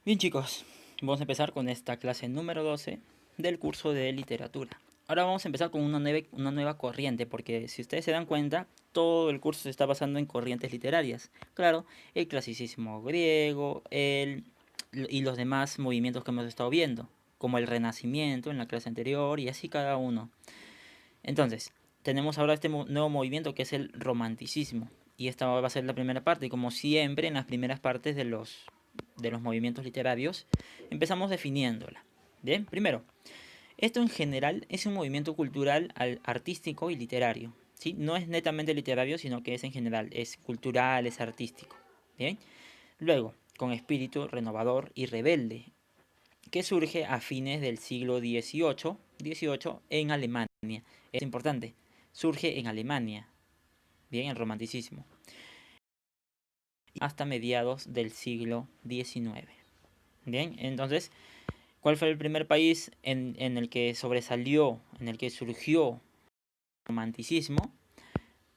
Bien chicos, vamos a empezar con esta clase número 12 del curso de literatura. Ahora vamos a empezar con una nueva corriente, porque si ustedes se dan cuenta, todo el curso se está basando en corrientes literarias. Claro, el clasicismo griego, y los demás movimientos que hemos estado viendo, como el Renacimiento en la clase anterior y así cada uno. Entonces, tenemos ahora este nuevo movimiento que es el romanticismo. Y esta va a ser la primera parte. Y como siempre, en las primeras partes de los movimientos literarios, empezamos definiéndola. Bien, primero, esto en general es un movimiento cultural, artístico y literario. ¿Sí? No es netamente literario, sino que es en general, es cultural, es artístico. Bien, luego, con espíritu renovador y rebelde, que surge a fines del siglo XVIII en Alemania. Es importante, surge en Alemania, bien, el romanticismo, hasta mediados del siglo XIX. Bien, entonces, ¿cuál fue el primer país en el que sobresalió, en el que surgió el romanticismo?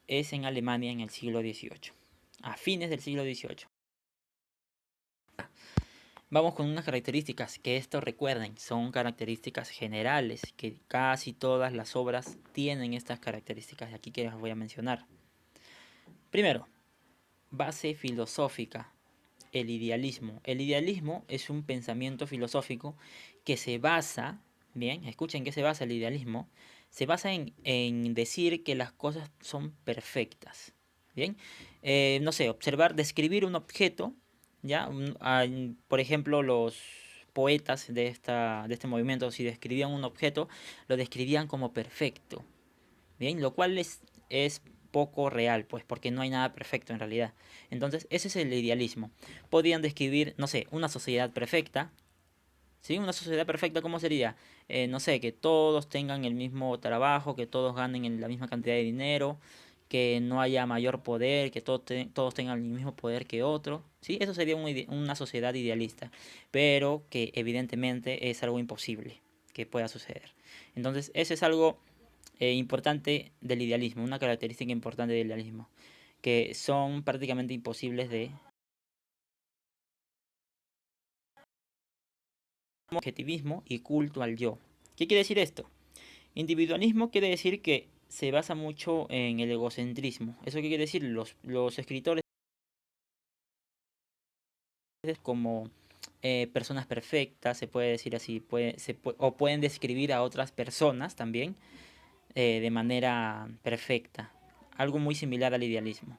Es en Alemania en el siglo XVIII, a fines del siglo XVIII. Vamos con unas características que esto recuerden, son características generales, que casi todas las obras tienen estas características de aquí que les voy a mencionar. Primero, base filosófica, el idealismo. El idealismo es un pensamiento filosófico que se basa, bien, escuchen que se basa el idealismo, se basa en decir que las cosas son perfectas, bien. No sé, observar, describir un objeto, ya, por ejemplo, los poetas de este movimiento, si describían un objeto, lo describían como perfecto, bien, lo cual es poco real, pues porque no hay nada perfecto en realidad. Entonces, ese es el idealismo. Podían describir, no sé, una sociedad perfecta. ¿Sí? Una sociedad perfecta, ¿cómo sería? No sé, que todos tengan el mismo trabajo, que todos ganen la misma cantidad de dinero, que no haya mayor poder, que todos tengan el mismo poder que otro. ¿Sí? Eso sería una sociedad idealista, pero que evidentemente es algo imposible que pueda suceder. Entonces, eso es algo importante del idealismo, una característica importante del idealismo, que son prácticamente imposibles de objetivismo y culto al yo. ¿Qué quiere decir esto? Individualismo quiere decir que se basa mucho en el egocentrismo. ¿Eso qué quiere decir? Los escritores como personas perfectas, se puede decir así, o pueden describir a otras personas también de manera perfecta. Algo muy similar al idealismo.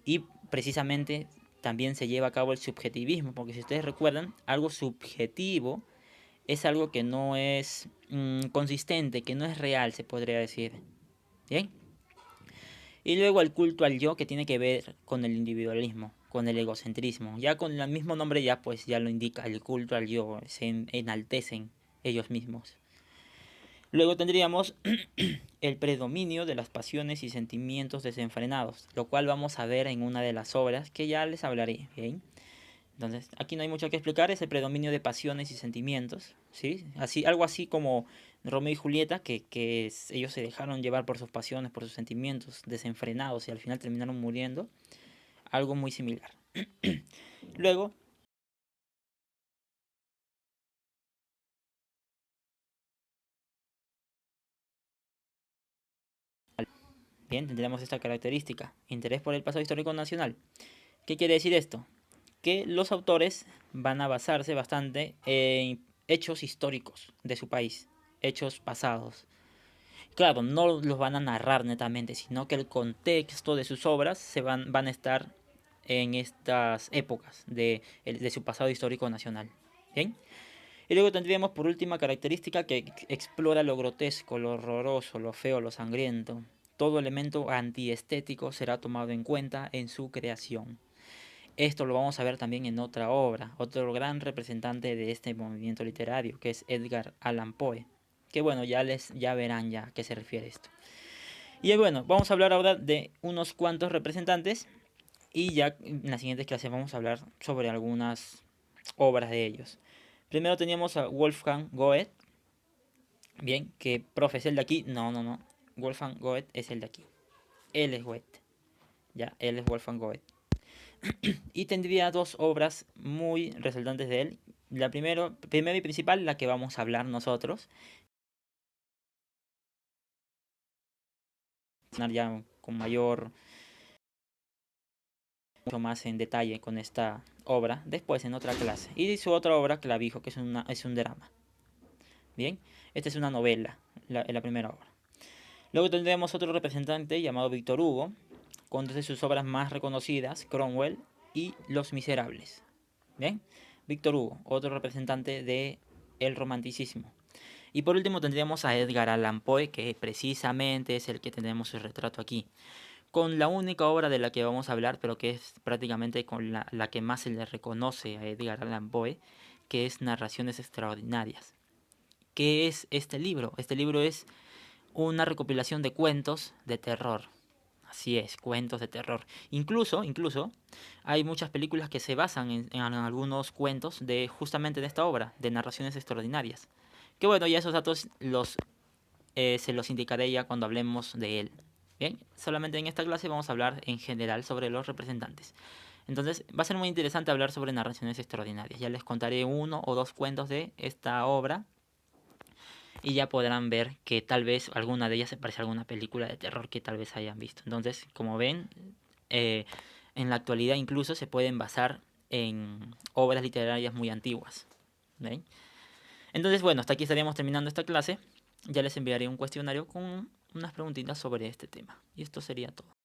Y precisamente también se lleva a cabo el subjetivismo, porque si ustedes recuerdan, algo subjetivo es algo que no es consistente, que no es real, se podría decir. ¿Bien? Y luego el culto al yo, que tiene que ver con el individualismo, con el egocentrismo. Ya con el mismo nombre ya pues ya lo indica, el culto al yo, se enaltecen ellos mismos. Luego tendríamos el predominio de las pasiones y sentimientos desenfrenados, lo cual vamos a ver en una de las obras que ya les hablaré, ¿bien? Entonces, aquí no hay mucho que explicar, es el predominio de pasiones y sentimientos, ¿sí? Así, algo así como Romeo y Julieta, ellos se dejaron llevar por sus pasiones, por sus sentimientos desenfrenados y al final terminaron muriendo. Algo muy similar. Luego, bien, tendremos esta característica, interés por el pasado histórico nacional. ¿Qué quiere decir esto? Que los autores van a basarse bastante en hechos históricos de su país, hechos pasados. Claro, no los van a narrar netamente, sino que el contexto de sus obras van a estar en estas épocas de su pasado histórico nacional. ¿Bien? Y luego tendríamos por última característica que explora lo grotesco, lo horroroso, lo feo, lo sangriento. Todo elemento antiestético será tomado en cuenta en su creación. Esto lo vamos a ver también en otra obra, otro gran representante de este movimiento literario, que es Edgar Allan Poe. Que bueno, ya verán ya a qué se refiere esto. Y bueno, vamos a hablar ahora de unos cuantos representantes y ya en las siguientes clases vamos a hablar sobre algunas obras de ellos. Primero teníamos a Wolfgang Goethe, bien, que profe es el de aquí. No, no, no. Wolfgang Goethe es el de aquí. Él es Goethe. Ya, él es Wolfgang Goethe. Y tendría dos obras muy resaltantes de él. La primera y principal, la que vamos a hablar nosotros, ya con mucho más en detalle con esta obra, después en otra clase. Y su otra obra, Clavijo, que es un drama. Bien, esta es una novela, la primera obra. Luego tendremos otro representante llamado Víctor Hugo, con dos de sus obras más reconocidas, Cromwell y Los Miserables. Bien, Víctor Hugo, otro representante de el romanticismo. Y por último tendríamos a Edgar Allan Poe, que precisamente es el que tenemos su retrato aquí. Con la única obra de la que vamos a hablar, pero que es prácticamente con la que más se le reconoce a Edgar Allan Poe, que es Narraciones Extraordinarias. ¿Qué es este libro? Este libro es una recopilación de cuentos de terror. Así es, cuentos de terror. Incluso, hay muchas películas que se basan en algunos cuentos de justamente de esta obra, de Narraciones Extraordinarias. Que bueno, ya esos datos se los indicaré ya cuando hablemos de él. Bien, solamente en esta clase vamos a hablar en general sobre los representantes. Entonces va a ser muy interesante hablar sobre Narraciones Extraordinarias. Ya les contaré uno o dos cuentos de esta obra y ya podrán ver que tal vez alguna de ellas se parece a alguna película de terror que tal vez hayan visto. Entonces, como ven, eh, en la actualidad incluso se pueden basar en obras literarias muy antiguas. ¿Ven? Entonces, bueno, hasta aquí estaríamos terminando esta clase. Ya les enviaré un cuestionario con unas preguntitas sobre este tema. Y esto sería todo.